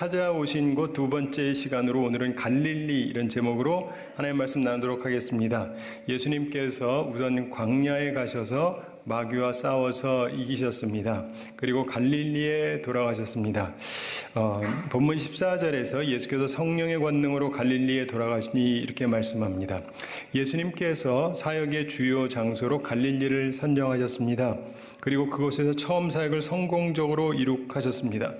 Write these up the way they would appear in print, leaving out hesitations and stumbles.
찾아오신 곳 두 번째 시간으로 오늘은 갈릴리 이런 제목으로 하나님의 말씀 나누도록 하겠습니다. 예수님께서 우선 광야에 가셔서 마귀와 싸워서 이기셨습니다. 그리고 갈릴리에 돌아가셨습니다. 본문 14절에서 예수께서 성령의 권능으로 갈릴리에 돌아가시니 이렇게 말씀합니다. 예수님께서 사역의 주요 장소로 갈릴리를 선정하셨습니다. 그리고 그곳에서 처음 사역을 성공적으로 이룩하셨습니다.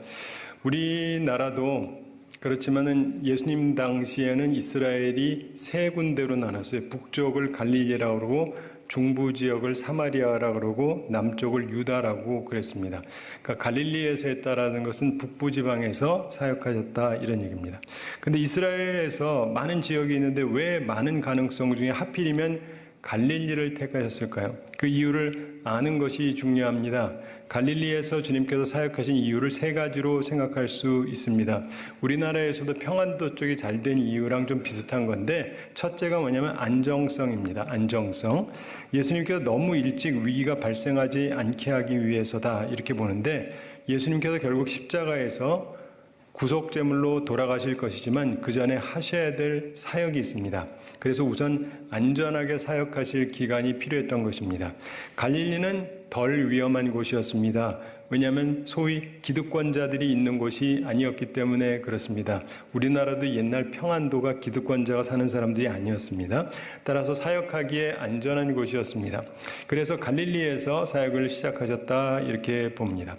우리나라도 그렇지만은 예수님 당시에는 이스라엘이 세 군데로 나눴어요. 북쪽을 갈릴리라고 그러고 중부 지역을 사마리아라고 그러고 남쪽을 유다라고 그랬습니다. 그러니까 갈릴리에서 했다라는 것은 북부 지방에서 사역하셨다 이런 얘기입니다. 근데 이스라엘에서 많은 지역이 있는데 왜 많은 가능성 중에 하필이면 갈릴리를 택하셨을까요? 그 이유를 아는 것이 중요합니다. 갈릴리에서 주님께서 사역하신 이유를 세 가지로 생각할 수 있습니다. 우리나라에서도 평안도 쪽이 잘 된 이유랑 좀 비슷한 건데 첫째가 뭐냐면 안정성입니다. 안정성. 예수님께서 너무 일찍 위기가 발생하지 않게 하기 위해서다 이렇게 보는데 예수님께서 결국 십자가에서 구속제물로 돌아가실 것이지만 그 전에 하셔야 될 사역이 있습니다. 그래서 우선 안전하게 사역하실 기간이 필요했던 것입니다. 갈릴리는 덜 위험한 곳이었습니다. 왜냐하면 소위 기득권자들이 있는 곳이 아니었기 때문에 그렇습니다. 우리나라도 옛날 평안도가 기득권자가 사는 사람들이 아니었습니다. 따라서 사역하기에 안전한 곳이었습니다. 그래서 갈릴리에서 사역을 시작하셨다 이렇게 봅니다.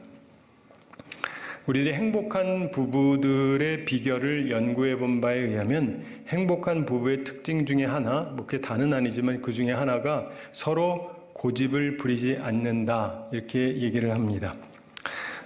우리들이 행복한 부부들의 비결을 연구해 본 바에 의하면 행복한 부부의 특징 중에 하나, 그게 다는 아니지만 그 중에 하나가 서로 고집을 부리지 않는다 이렇게 얘기를 합니다.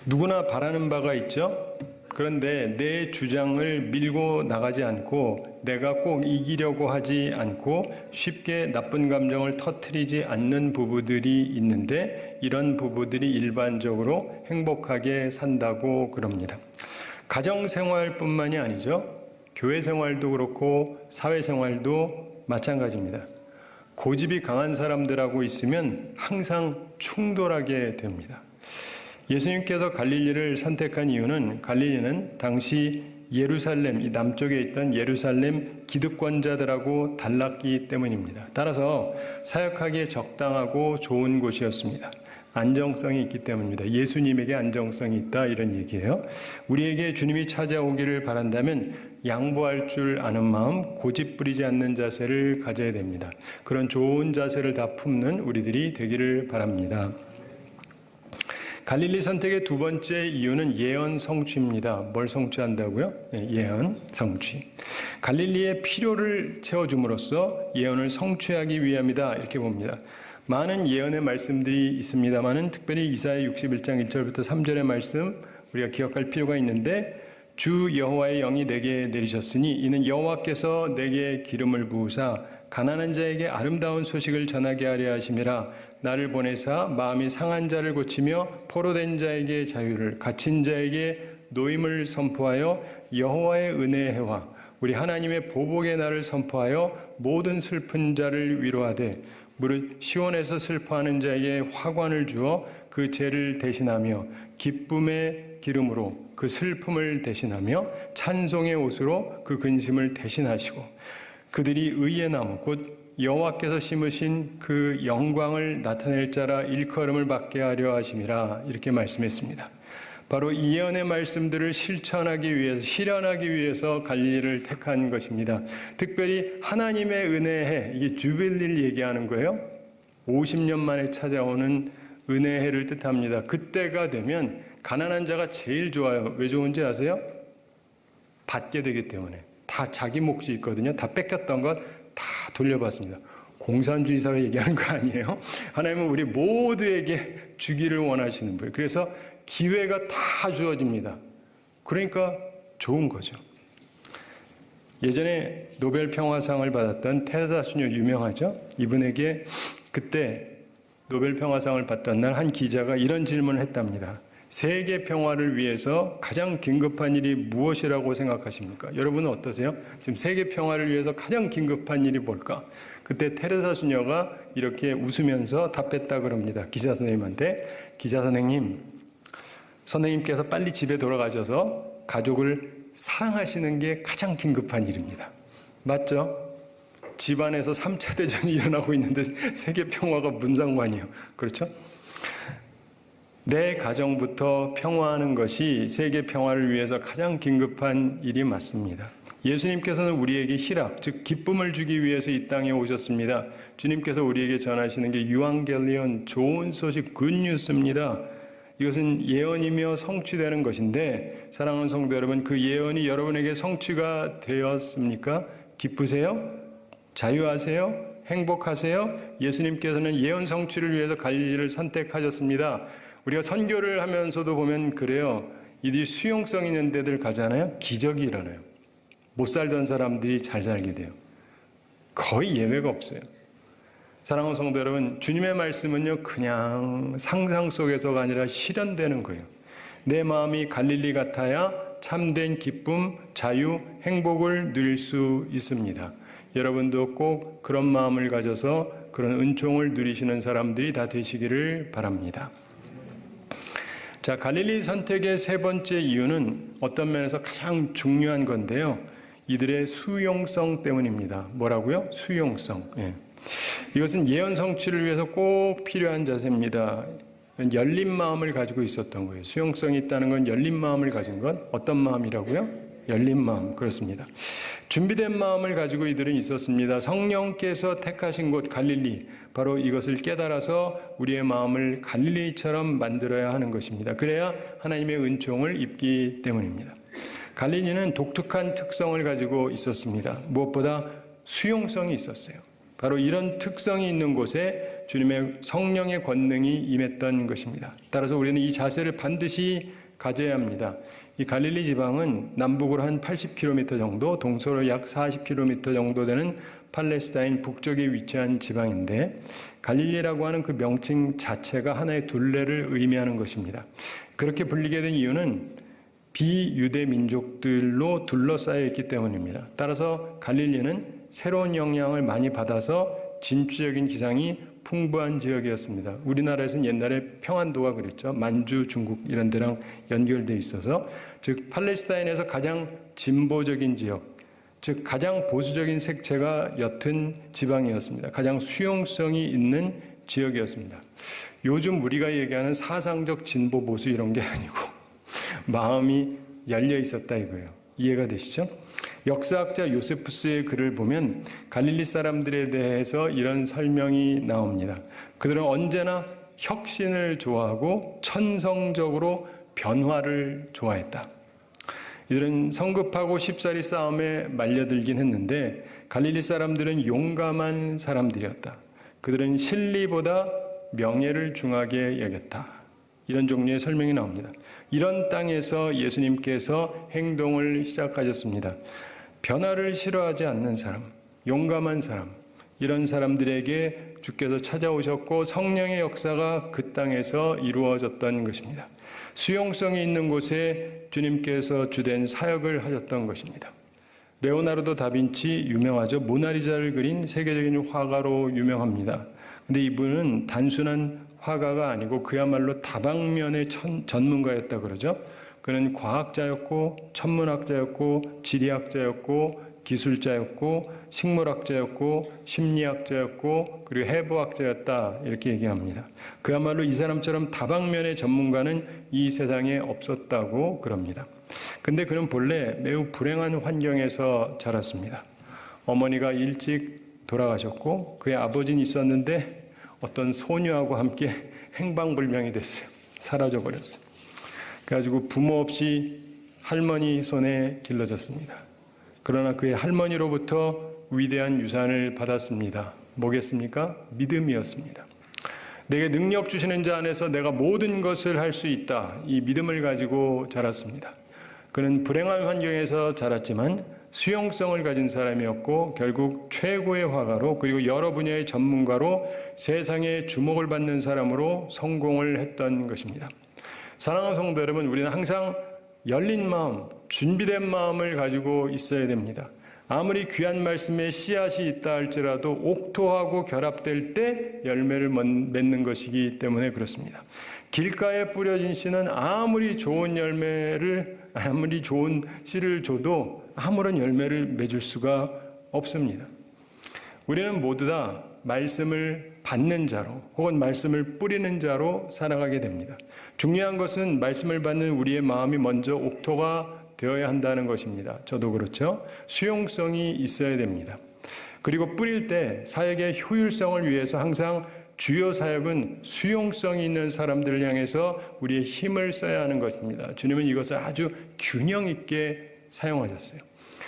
누구나 바라는 바가 있죠. 그런데 내 주장을 밀고 나가지 않고 내가 꼭 이기려고 하지 않고 쉽게 나쁜 감정을 터뜨리지 않는 부부들이 있는데 이런 부부들이 일반적으로 행복하게 산다고 그럽니다. 가정생활뿐만이 아니죠. 교회생활도 그렇고 사회생활도 마찬가지입니다. 고집이 강한 사람들하고 있으면 항상 충돌하게 됩니다. 예수님께서 갈릴리를 선택한 이유는 갈릴리는 당시 예루살렘, 이 남쪽에 있던 예루살렘 기득권자들하고 달랐기 때문입니다. 따라서 사역하기에 적당하고 좋은 곳이었습니다. 안정성이 있기 때문입니다. 예수님에게 안정성이 있다 이런 얘기예요. 우리에게 주님이 찾아오기를 바란다면 양보할 줄 아는 마음, 고집 부리지 않는 자세를 가져야 됩니다. 그런 좋은 자세를 다 품는 우리들이 되기를 바랍니다. 갈릴리 선택의 두 번째 이유는 예언 성취입니다. 뭘 성취한다고요? 예언 성취. 갈릴리의 필요를 채워줌으로써 예언을 성취하기 위함이다 이렇게 봅니다. 많은 예언의 말씀들이 있습니다만은 특별히 이사야 61장 1절부터 3절의 말씀 우리가 기억할 필요가 있는데 주 여호와의 영이 내게 내리셨으니 이는 여호와께서 내게 기름을 부으사 가난한 자에게 아름다운 소식을 전하게 하려 하심이라. 나를 보내사 마음이 상한 자를 고치며 포로된 자에게 자유를, 갇힌 자에게 노임을 선포하여 여호와의 은혜의 해와 우리 하나님의 보복의 날을 선포하여 모든 슬픈 자를 위로하되 무릇 시온에서 슬퍼하는 자에게 화관을 주어 그 죄를 대신하며 기쁨의 기름으로 그 슬픔을 대신하며 찬송의 옷으로 그 근심을 대신하시고 그들이 의의 나무 곧 여호와께서 심으신 그 영광을 나타낼 자라 일컬음을 받게 하려 하심이라 이렇게 말씀했습니다. 바로 이 예언의 말씀들을 실천하기 위해서 실현하기 위해서 갈릴리를 택한 것입니다. 특별히 하나님의 은혜해 이게 주빌리를 얘기하는 거예요. 50년 만에 찾아오는 은혜해를 뜻합니다. 그때가 되면 가난한 자가 제일 좋아요. 왜 좋은지 아세요? 받게 되기 때문에. 다 자기 몫이 있거든요. 다 뺏겼던 것 다 돌려받습니다. 공산주의 사회 얘기하는 거 아니에요? 하나님은 우리 모두에게 주기를 원하시는 분이에요. 그래서 기회가 다 주어집니다. 그러니까 좋은 거죠. 예전에 노벨 평화상을 받았던 테레사 수녀 유명하죠? 이분에게 그때 노벨 평화상을 받던 날 한 기자가 이런 질문을 했답니다. 세계 평화를 위해서 가장 긴급한 일이 무엇이라고 생각하십니까? 여러분은 어떠세요? 지금 세계 평화를 위해서 가장 긴급한 일이 뭘까? 그때 테레사 수녀가 이렇게 웃으면서 답했다 그럽니다. 기자 선생님한테. 기자 선생님께서 빨리 집에 돌아가셔서 가족을 사랑하시는 게 가장 긴급한 일입니다. 맞죠? 집안에서 3차 대전이 일어나고 있는데 세계 평화가 무슨 상관이에요? 그렇죠? 내 가정부터 평화하는 것이 세계 평화를 위해서 가장 긴급한 일이 맞습니다. 예수님께서는 우리에게 희락, 즉 기쁨을 주기 위해서 이 땅에 오셨습니다. 주님께서 우리에게 전하시는 게 유앙겔리온, 좋은 소식, 굿뉴스입니다. 이것은 예언이며 성취되는 것인데 사랑하는 성도 여러분, 그 예언이 여러분에게 성취가 되었습니까? 기쁘세요? 자유하세요? 행복하세요? 예수님께서는 예언 성취를 위해서 갈릴리를 선택하셨습니다. 우리가 선교를 하면서도 보면 그래요. 이들이 수용성 있는 데들 가잖아요. 기적이 일어나요. 못 살던 사람들이 잘 살게 돼요. 거의 예외가 없어요. 사랑하는 성도 여러분, 주님의 말씀은요, 그냥 상상 속에서가 아니라 실현되는 거예요. 내 마음이 갈릴리 같아야 참된 기쁨, 자유, 행복을 누릴 수 있습니다. 여러분도 꼭 그런 마음을 가져서 그런 은총을 누리시는 사람들이 다 되시기를 바랍니다. 자, 갈릴리 선택의 세 번째 이유는 어떤 면에서 가장 중요한 건데요. 이들의 수용성 때문입니다. 뭐라고요? 수용성. 예. 이것은 예언 성취를 위해서 꼭 필요한 자세입니다. 열린 마음을 가지고 있었던 거예요. 수용성이 있다는 건 열린 마음을 가진 건 어떤 마음이라고요? 열린 마음. 그렇습니다. 준비된 마음을 가지고 이들은 있었습니다. 성령께서 택하신 곳 갈릴리, 바로 이것을 깨달아서 우리의 마음을 갈릴리처럼 만들어야 하는 것입니다. 그래야 하나님의 은총을 입기 때문입니다. 갈릴리는 독특한 특성을 가지고 있었습니다. 무엇보다 수용성이 있었어요. 바로 이런 특성이 있는 곳에 주님의 성령의 권능이 임했던 것입니다. 따라서 우리는 이 자세를 반드시 가져야 합니다. 이 갈릴리 지방은 남북으로 한 80km 정도, 동서로 약 40km 정도 되는 팔레스타인 북쪽에 위치한 지방인데, 갈릴리라고 하는 그 명칭 자체가 하나의 둘레를 의미하는 것입니다. 그렇게 불리게 된 이유는 비유대 민족들로 둘러싸여 있기 때문입니다. 따라서 갈릴리는 새로운 영향을 많이 받아서 진취적인 기상이 풍부한 지역이었습니다. 우리나라에서는 옛날에 평안도가 그랬죠. 만주, 중국 이런 데랑 연결되어 있어서, 즉 팔레스타인에서 가장 진보적인 지역, 즉 가장 보수적인 색채가 옅은 지방이었습니다. 가장 수용성이 있는 지역이었습니다. 요즘 우리가 얘기하는 사상적 진보 보수 이런 게 아니고 마음이 열려 있었다 이거예요. 이해가 되시죠? 역사학자 요세푸스의 글을 보면 갈릴리 사람들에 대해서 이런 설명이 나옵니다. 그들은 언제나 혁신을 좋아하고 천성적으로 변화를 좋아했다. 이들은 성급하고 쉽사리 싸움에 말려들긴 했는데 갈릴리 사람들은 용감한 사람들이었다. 그들은 실리보다 명예를 중하게 여겼다. 이런 종류의 설명이 나옵니다. 이런 땅에서 예수님께서 행동을 시작하셨습니다. 변화를 싫어하지 않는 사람, 용감한 사람, 이런 사람들에게 주께서 찾아오셨고 성령의 역사가 그 땅에서 이루어졌던 것입니다. 수용성이 있는 곳에 주님께서 주된 사역을 하셨던 것입니다. 레오나르도 다빈치 유명하죠. 모나리자를 그린 세계적인 화가로 유명합니다. 근데 이분은 단순한 화가가 아니고 그야말로 다방면의 전문가였다 그러죠. 그는 과학자였고 천문학자였고 지리학자였고 기술자였고 식물학자였고 심리학자였고 그리고 해부학자였다 이렇게 얘기합니다. 그야말로 이 사람처럼 다방면의 전문가는 이 세상에 없었다고 그럽니다. 근데 그는 본래 매우 불행한 환경에서 자랐습니다. 어머니가 일찍 돌아가셨고 그의 아버지는 있었는데 어떤 소녀하고 함께 행방불명이 됐어요. 사라져버렸어요. 그래가지고 부모 없이 할머니 손에 길러졌습니다. 그러나 그의 할머니로부터 위대한 유산을 받았습니다. 뭐겠습니까? 믿음이었습니다. 내게 능력 주시는 자 안에서 내가 모든 것을 할 수 있다. 이 믿음을 가지고 자랐습니다. 그는 불행한 환경에서 자랐지만 수용성을 가진 사람이었고 결국 최고의 화가로 그리고 여러 분야의 전문가로 세상의 주목을 받는 사람으로 성공을 했던 것입니다. 사랑하는 성도 여러분, 우리는 항상 열린 마음, 준비된 마음을 가지고 있어야 됩니다. 아무리 귀한 말씀에 씨앗이 있다 할지라도 옥토하고 결합될 때 열매를 맺는 것이기 때문에 그렇습니다. 길가에 뿌려진 씨는 아무리 좋은 씨를 줘도 아무런 열매를 맺을 수가 없습니다. 우리는 모두 다 말씀을 받는 자로 혹은 말씀을 뿌리는 자로 살아가게 됩니다. 중요한 것은 말씀을 받는 우리의 마음이 먼저 옥토가 되어야 한다는 것입니다. 저도 그렇죠. 수용성이 있어야 됩니다. 그리고 뿌릴 때 사역의 효율성을 위해서 항상 주요 사역은 수용성이 있는 사람들을 향해서 우리의 힘을 써야 하는 것입니다. 주님은 이것을 아주 균형 있게 사용하셨어요.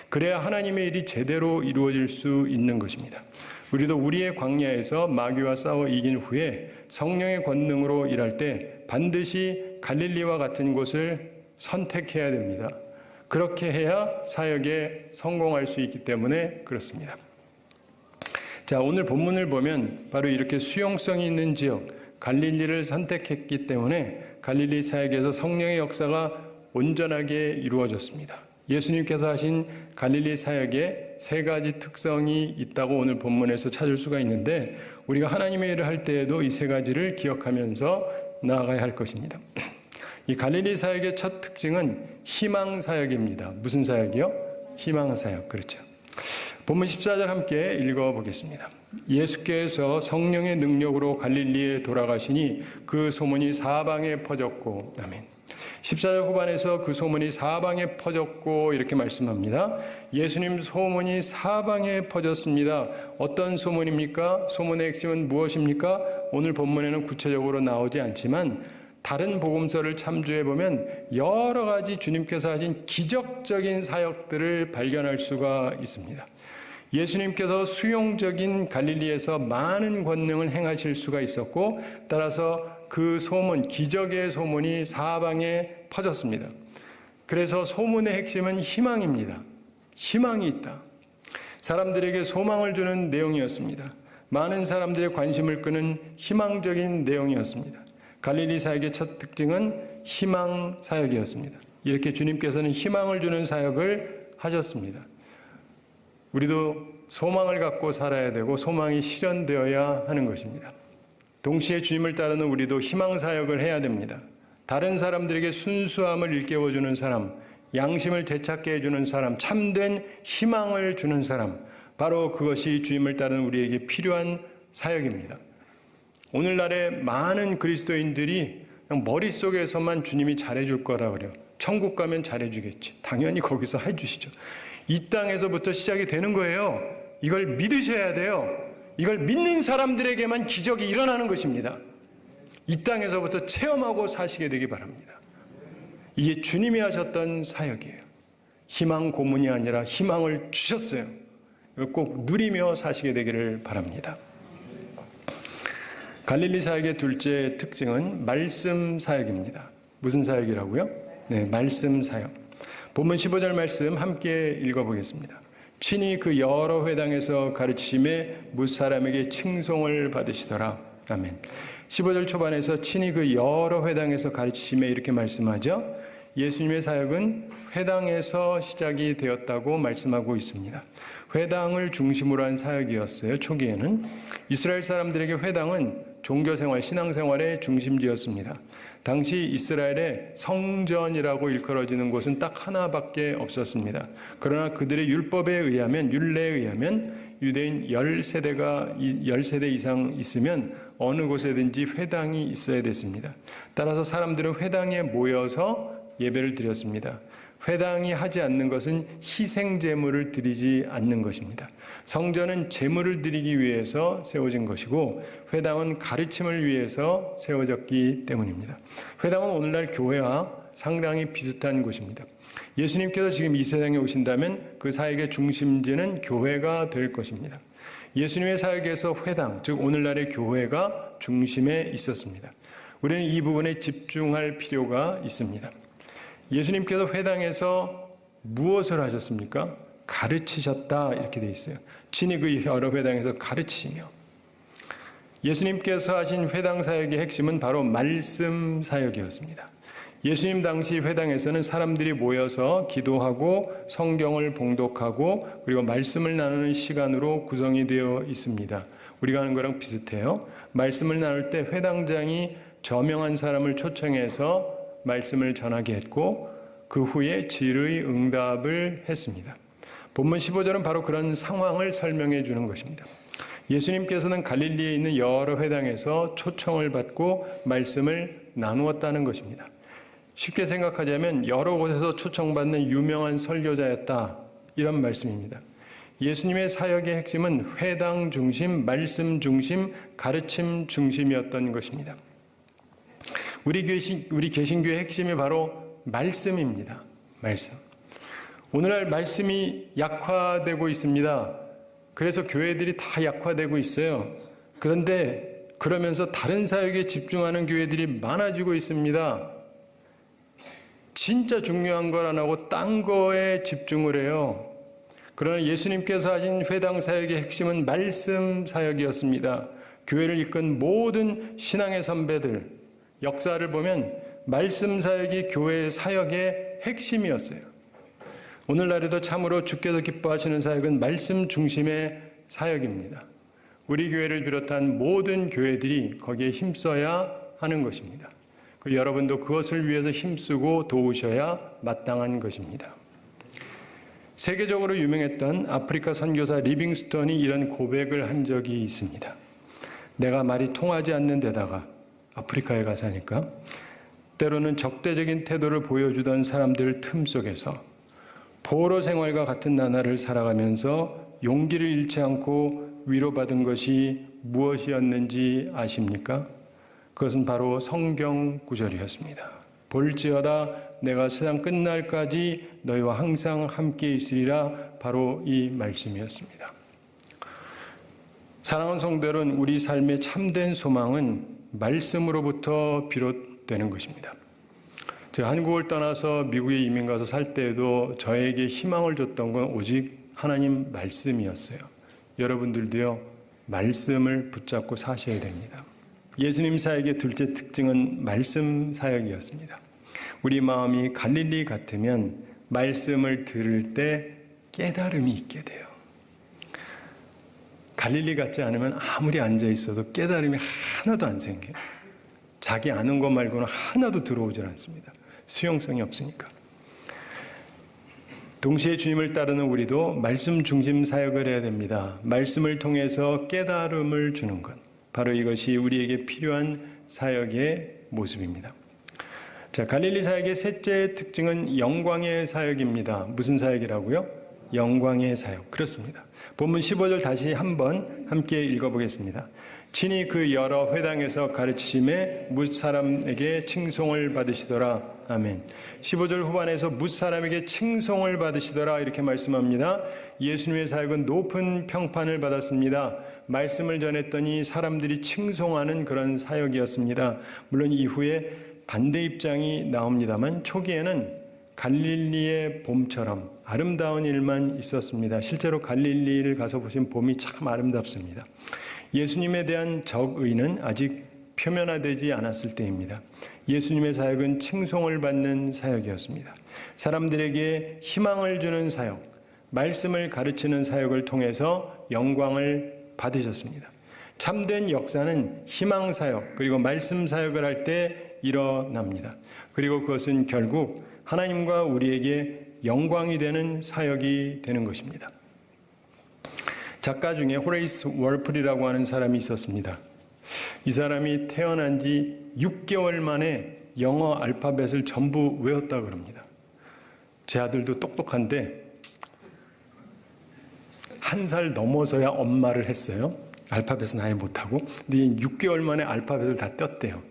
그래야 하나님의 일이 제대로 이루어질 수 있는 것입니다. 우리도 우리의 광야에서 마귀와 싸워 이긴 후에 성령의 권능으로 일할 때 반드시 갈릴리와 같은 곳을 선택해야 됩니다. 그렇게 해야 사역에 성공할 수 있기 때문에 그렇습니다. 자, 오늘 본문을 보면 바로 이렇게 수용성이 있는 지역 갈릴리를 선택했기 때문에 갈릴리 사역에서 성령의 역사가 온전하게 이루어졌습니다. 예수님께서 하신 갈릴리 사역에 세 가지 특성이 있다고 오늘 본문에서 찾을 수가 있는데 우리가 하나님의 일을 할 때에도 이 세 가지를 기억하면서 나아가야 할 것입니다. 이 갈릴리 사역의 첫 특징은 희망 사역입니다. 무슨 사역이요? 희망 사역. 그렇죠. 본문 14절 함께 읽어보겠습니다. 예수께서 성령의 능력으로 갈릴리에 돌아가시니 그 소문이 사방에 퍼졌고, 아멘. 14절 후반에서 그 소문이 사방에 퍼졌고 이렇게 말씀합니다. 예수님 소문이 사방에 퍼졌습니다. 어떤 소문입니까? 소문의 핵심은 무엇입니까? 오늘 본문에는 구체적으로 나오지 않지만 다른 복음서를 참조해 보면 여러 가지 주님께서 하신 기적적인 사역들을 발견할 수가 있습니다. 예수님께서 수용적인 갈릴리에서 많은 권능을 행하실 수가 있었고 따라서 그 소문, 기적의 소문이 사방에 퍼졌습니다. 그래서 소문의 핵심은 희망입니다. 희망이 있다. 사람들에게 소망을 주는 내용이었습니다. 많은 사람들의 관심을 끄는 희망적인 내용이었습니다. 갈릴리 사역의 첫 특징은 희망 사역이었습니다. 이렇게 주님께서는 희망을 주는 사역을 하셨습니다. 우리도 소망을 갖고 살아야 되고 소망이 실현되어야 하는 것입니다. 동시에 주님을 따르는 우리도 희망 사역을 해야 됩니다. 다른 사람들에게 순수함을 일깨워주는 사람, 양심을 되찾게 해주는 사람, 참된 희망을 주는 사람, 바로 그것이 주님을 따르는 우리에게 필요한 사역입니다. 오늘날의 많은 그리스도인들이 그냥 머릿속에서만 주님이 잘해줄 거라 그래요. 천국 가면 잘해주겠지. 당연히 거기서 해주시죠. 이 땅에서부터 시작이 되는 거예요. 이걸 믿으셔야 돼요. 이걸 믿는 사람들에게만 기적이 일어나는 것입니다. 이 땅에서부터 체험하고 사시게 되기 바랍니다. 이게 주님이 하셨던 사역이에요. 희망 고문이 아니라 희망을 주셨어요. 이걸 꼭 누리며 사시게 되기를 바랍니다. 갈릴리 사역의 둘째 특징은 말씀 사역입니다. 무슨 사역이라고요? 네, 말씀 사역. 본문 15절 말씀 함께 읽어보겠습니다. 친히 그 여러 회당에서 가르치심에 뭇사람에게 칭송을 받으시더라. 아멘. 15절 초반에서 친히 그 여러 회당에서 가르치심에 이렇게 말씀하죠. 예수님의 사역은 회당에서 시작이 되었다고 말씀하고 있습니다. 회당을 중심으로 한 사역이었어요. 초기에는 이스라엘 사람들에게 회당은 종교생활, 신앙생활의 중심지였습니다. 당시 이스라엘의 성전이라고 일컬어지는 곳은 딱 하나밖에 없었습니다. 그러나 그들의 율법에 의하면, 율례에 의하면 유대인 10세대 이상 있으면 어느 곳에든지 회당이 있어야 됐습니다. 따라서 사람들은 회당에 모여서 예배를 드렸습니다. 회당이 하지 않는 것은 희생제물을 드리지 않는 것입니다. 성전은 제물을 드리기 위해서 세워진 것이고 회당은 가르침을 위해서 세워졌기 때문입니다. 회당은 오늘날 교회와 상당히 비슷한 곳입니다. 예수님께서 지금 이 세상에 오신다면 그 사역의 중심지는 교회가 될 것입니다. 예수님의 사역에서 회당, 즉 오늘날의 교회가 중심에 있었습니다. 우리는 이 부분에 집중할 필요가 있습니다. 예수님께서 회당에서 무엇을 하셨습니까? 가르치셨다 이렇게 되어 있어요. 친히 그 여러 회당에서 가르치시며 예수님께서 하신 회당 사역의 핵심은 바로 말씀 사역이었습니다. 예수님 당시 회당에서는 사람들이 모여서 기도하고 성경을 봉독하고 그리고 말씀을 나누는 시간으로 구성이 되어 있습니다. 우리가 하는 거랑 비슷해요. 말씀을 나눌 때 회당장이 저명한 사람을 초청해서 말씀을 전하게 했고 그 후에 질의 응답을 했습니다. 본문 15절은 바로 그런 상황을 설명해 주는 것입니다. 예수님께서는 갈릴리에 있는 여러 회당에서 초청을 받고 말씀을 나누었다는 것입니다. 쉽게 생각하자면 여러 곳에서 초청받는 유명한 설교자였다, 이런 말씀입니다. 예수님의 사역의 핵심은 회당 중심, 말씀 중심, 가르침 중심이었던 것입니다. 우리 개신교의 핵심이 바로 말씀입니다. 말씀. 오늘날 말씀이 약화되고 있습니다. 그래서 교회들이 다 약화되고 있어요. 그런데 그러면서 다른 사역에 집중하는 교회들이 많아지고 있습니다. 진짜 중요한 걸 안 하고 딴 거에 집중을 해요. 그러나 예수님께서 하신 회당 사역의 핵심은 말씀 사역이었습니다. 교회를 이끈 모든 신앙의 선배들, 역사를 보면 말씀 사역이 교회의 사역의 핵심이었어요. 오늘날에도 참으로 주께서 기뻐하시는 사역은 말씀 중심의 사역입니다. 우리 교회를 비롯한 모든 교회들이 거기에 힘써야 하는 것입니다. 그리고 여러분도 그것을 위해서 힘쓰고 도우셔야 마땅한 것입니다. 세계적으로 유명했던 아프리카 선교사 리빙스턴이 이런 고백을 한 적이 있습니다. 내가 말이 통하지 않는 데다가 아프리카에 가사니까 때로는 적대적인 태도를 보여주던 사람들 틈 속에서 포로 생활과 같은 나날을 살아가면서 용기를 잃지 않고 위로받은 것이 무엇이었는지 아십니까? 그것은 바로 성경 구절이었습니다. 볼지어다 내가 세상 끝날까지 너희와 항상 함께 있으리라, 바로 이 말씀이었습니다. 사랑하는 성도 여러분, 우리 삶의 참된 소망은 말씀으로부터 비롯되는 것입니다. 제가 한국을 떠나서 미국에 이민 가서 살 때에도 저에게 희망을 줬던 건 오직 하나님 말씀이었어요. 여러분들도요, 말씀을 붙잡고 사셔야 됩니다. 예수님 사역의 둘째 특징은 말씀 사역이었습니다. 우리 마음이 갈릴리 같으면 말씀을 들을 때 깨달음이 있게 돼요. 갈릴리 같지 않으면 아무리 앉아 있어도 깨달음이 하나도 안 생겨요. 자기 아는 것 말고는 하나도 들어오질 않습니다. 수용성이 없으니까. 동시에 주님을 따르는 우리도 말씀 중심 사역을 해야 됩니다. 말씀을 통해서 깨달음을 주는 것, 바로 이것이 우리에게 필요한 사역의 모습입니다. 자, 갈릴리 사역의 셋째 특징은 영광의 사역입니다. 무슨 사역이라고요? 영광의 사역. 그렇습니다. 본문 15절 다시 한번 함께 읽어보겠습니다. 친히 그 여러 회당에서 가르치심에 뭇 사람에게 칭송을 받으시더라. 아멘. 15절 후반에서 뭇 사람에게 칭송을 받으시더라, 이렇게 말씀합니다. 예수님의 사역은 높은 평판을 받았습니다. 말씀을 전했더니 사람들이 칭송하는 그런 사역이었습니다. 물론 이후에 반대 입장이 나옵니다만 초기에는 갈릴리의 봄처럼 아름다운 일만 있었습니다. 실제로 갈릴리를 가서 보시면 봄이 참 아름답습니다. 예수님에 대한 적의는 아직 표면화되지 않았을 때입니다. 예수님의 사역은 칭송을 받는 사역이었습니다. 사람들에게 희망을 주는 사역, 말씀을 가르치는 사역을 통해서 영광을 받으셨습니다. 참된 역사는 희망 사역 그리고 말씀 사역을 할 때 일어납니다. 그리고 그것은 결국 하나님과 우리에게 영광이 되는 사역이 되는 것입니다. 작가 중에 호레이스 월플이라고 하는 사람이 있었습니다. 이 사람이 태어난 지 6개월 만에 영어 알파벳을 전부 외웠다 그럽니다. 제 아들도 똑똑한데 1살 넘어서야 엄마를 했어요. 알파벳은 아예 못하고. 근데 6개월 만에 알파벳을 다 떴대요.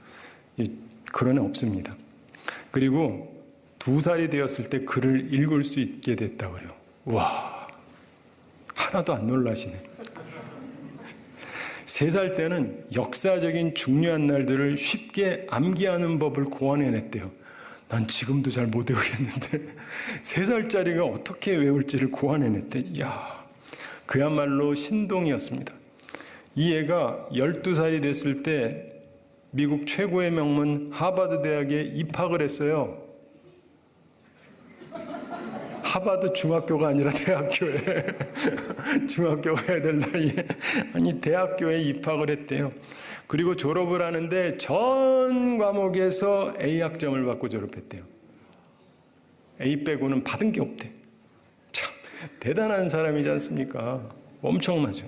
그런 애 없습니다. 그리고 2살이 되었을 때 글을 읽을 수 있게 됐다고 그래요. 와, 하나도 안 놀라시네. 3살 때는 역사적인 중요한 날들을 쉽게 암기하는 법을 고안해냈대요. 난 지금도 잘 못 외우겠는데 3살짜리가 어떻게 외울지를 고안해냈대. 이야, 그야말로 신동이었습니다. 이 애가 12살이 됐을 때 미국 최고의 명문 하버드 대학에 입학을 했어요. 하버드 중학교가 아니라 대학교에 중학교 가야 될 나이에 아니 대학교에 입학을 했대요. 그리고 졸업을 하는데 전 과목에서 A 학점을 받고 졸업했대요. A 빼고는 받은 게 없대. 참 대단한 사람이지 않습니까? 엄청나죠.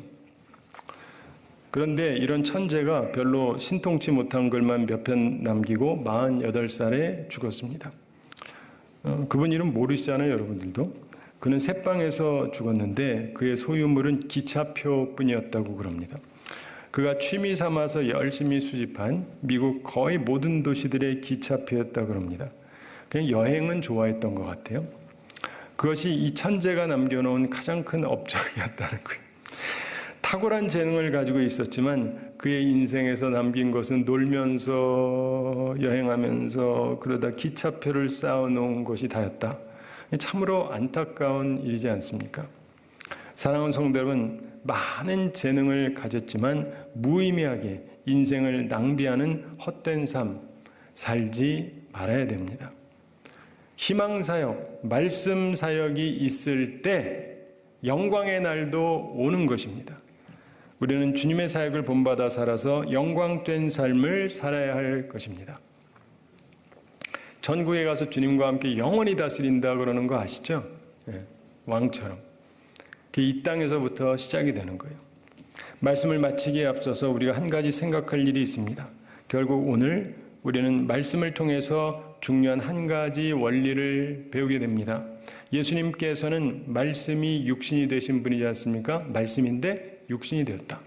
그런데 이런 천재가 별로 신통치 못한 글만 몇 편 남기고 48살에 죽었습니다. 그분 이름 모르시잖아요, 여러분들도. 그는 새빵에서 죽었는데 그의 소유물은 기차표뿐이었다고 그럽니다. 그가 취미 삼아서 열심히 수집한 미국 거의 모든 도시들의 기차표였다고 그럽니다. 그냥 여행은 좋아했던 것 같아요. 그것이 이 천재가 남겨놓은 가장 큰 업적이었다는 거예요. 탁월한 재능을 가지고 있었지만 그의 인생에서 남긴 것은 놀면서 여행하면서 그러다 기차표를 쌓아놓은 것이 다였다. 참으로 안타까운 일이지 않습니까? 사랑하는 성도 여러분, 많은 재능을 가졌지만 무의미하게 인생을 낭비하는 헛된 삶 살지 말아야 됩니다. 희망사역, 말씀사역이 있을 때 영광의 날도 오는 것입니다. 우리는 주님의 사역을 본받아 살아서 영광된 삶을 살아야 할 것입니다. 전국에 가서 주님과 함께 영원히 다스린다 그러는 거 아시죠? 네, 왕처럼. 이 땅에서부터 시작이 되는 거예요. 말씀을 마치기에 앞서서 우리가 한 가지 생각할 일이 있습니다. 결국 오늘 우리는 말씀을 통해서 중요한 한 가지 원리를 배우게 됩니다. 예수님께서는 말씀이 육신이 되신 분이지 않습니까? 말씀인데 육신이 되었다.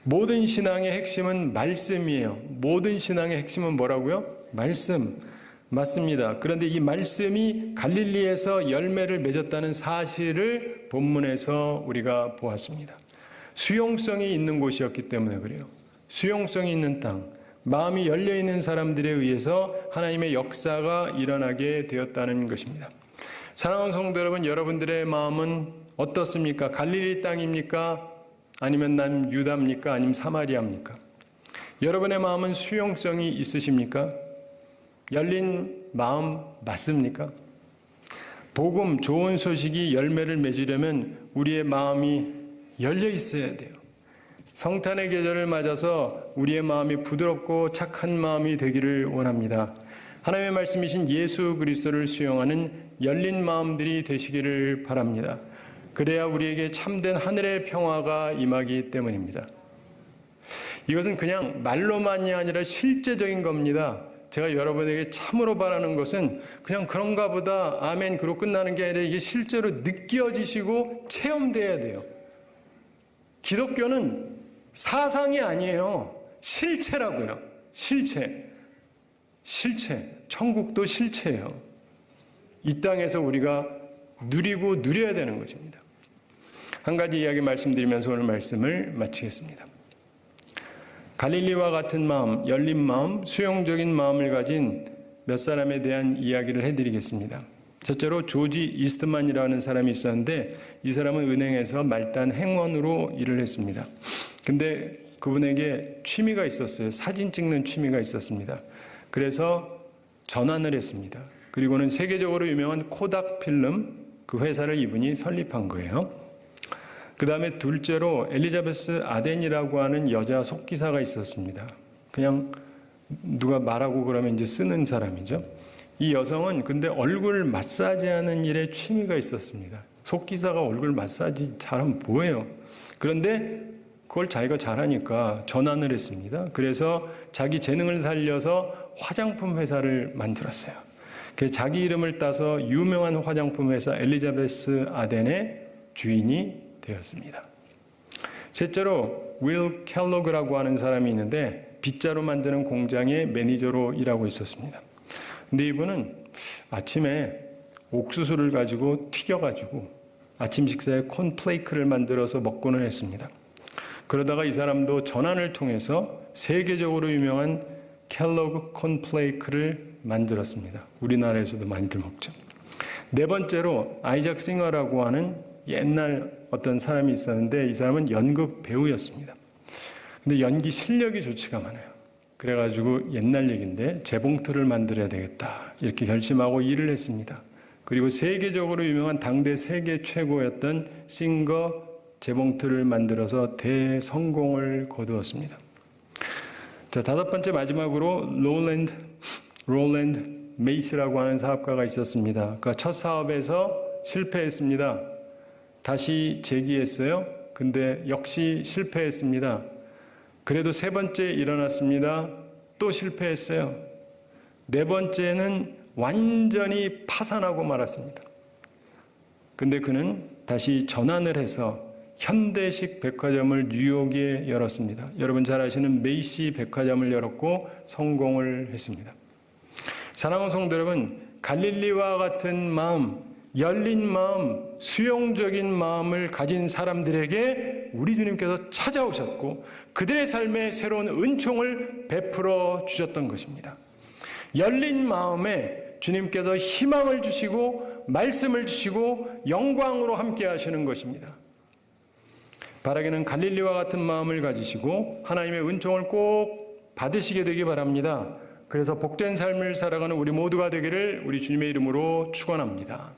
모든 신앙의 핵심은 말씀이에요. 모든 신앙의 핵심은 뭐라고요? 말씀. 맞습니다. 그런데 이 말씀이 갈릴리에서 열매를 맺었다는 사실을 본문에서 우리가 보았습니다. 수용성이 있는 곳이었기 때문에 그래요. 수용성이 있는 땅, 마음이 열려있는 사람들에 의해서 하나님의 역사가 일어나게 되었다는 것입니다. 사랑하는 성도 여러분, 여러분들의 마음은 어떻습니까? 갈릴리 땅입니까? 아니면 난 유다입니까? 아니면 사마리아입니까? 여러분의 마음은 수용성이 있으십니까? 열린 마음 맞습니까? 복음, 좋은 소식이 열매를 맺으려면 우리의 마음이 열려 있어야 돼요. 성탄의 계절을 맞아서 우리의 마음이 부드럽고 착한 마음이 되기를 원합니다. 하나님의 말씀이신 예수 그리스도를 수용하는 열린 마음들이 되시기를 바랍니다. 그래야 우리에게 참된 하늘의 평화가 임하기 때문입니다. 이것은 그냥 말로만이 아니라 실제적인 겁니다. 제가 여러분에게 참으로 바라는 것은 그냥 그런가 보다 아멘 그로 끝나는 게 아니라 이게 실제로 느껴지시고 체험돼야 돼요. 기독교는 사상이 아니에요. 실체라고요. 실체. 천국도 실체예요. 이 땅에서 우리가 누리고 누려야 되는 것입니다. 한 가지 이야기 말씀드리면서 오늘 말씀을 마치겠습니다. 갈릴리와 같은 마음, 열린 마음, 수용적인 마음을 가진 몇 사람에 대한 이야기를 해드리겠습니다. 첫째로 조지 이스트만이라는 사람이 있었는데 이 사람은 은행에서 말단 행원으로 일을 했습니다. 근데 그분에게 취미가 있었어요. 사진 찍는 취미가 있었습니다. 그래서 전환을 했습니다. 그리고는 세계적으로 유명한 코닥 필름 그 회사를 이분이 설립한 거예요. 그 다음에 둘째로 엘리자베스 아덴이라고 하는 여자 속기사가 있었습니다. 그냥 누가 말하고 그러면 이제 쓰는 사람이죠. 이 여성은 근데 얼굴 마사지하는 일에 취미가 있었습니다. 속기사가 얼굴 마사지 잘하면 뭐예요? 그런데 그걸 자기가 잘하니까 전환을 했습니다. 그래서 자기 재능을 살려서 화장품 회사를 만들었어요. 그래서 자기 이름을 따서 유명한 화장품 회사 엘리자베스 아덴의 주인이 되었습니다. 셋째로 윌 켈로그라고 하는 사람이 있는데 빗자루 만드는 공장의 매니저로 일하고 있었습니다. 근데 이분은 아침에 옥수수를 가지고 튀겨가지고 아침 식사에 콘플레이크를 만들어서 먹고는 했습니다. 그러다가 이 사람도 전환을 통해서 세계적으로 유명한 켈로그 콘플레이크를 만들었습니다. 우리나라에서도 많이들 먹죠. 네 번째로 아이작 싱어라고 하는 옛날 어떤 사람이 있었는데 이 사람은 연극 배우였습니다. 근데 연기 실력이 좋지가 않아요. 그래가지고 옛날 얘기인데 재봉틀을 만들어야 되겠다 이렇게 결심하고 일을 했습니다. 그리고 세계적으로 유명한 당대 세계 최고였던 싱거 재봉틀을 만들어서 대성공을 거두었습니다. 자, 다섯 번째 마지막으로 롤랜드 메이스라고 하는 사업가가 있었습니다. 그 첫 사업에서 실패했습니다. 다시 재기했어요. 근데 역시 실패했습니다. 그래도 세 번째 일어났습니다. 또 실패했어요. 네 번째는 완전히 파산하고 말았습니다. 근데 그는 다시 전환을 해서 현대식 백화점을 뉴욕에 열었습니다. 여러분 잘 아시는 메이시 백화점을 열었고 성공을 했습니다. 사랑하는 성도 여러분, 갈릴리와 같은 마음, 열린 마음, 수용적인 마음을 가진 사람들에게 우리 주님께서 찾아오셨고 그들의 삶에 새로운 은총을 베풀어 주셨던 것입니다. 열린 마음에 주님께서 희망을 주시고 말씀을 주시고 영광으로 함께 하시는 것입니다. 바라기는 갈릴리와 같은 마음을 가지시고 하나님의 은총을 꼭 받으시게 되기 바랍니다. 그래서 복된 삶을 살아가는 우리 모두가 되기를 우리 주님의 이름으로 축원합니다.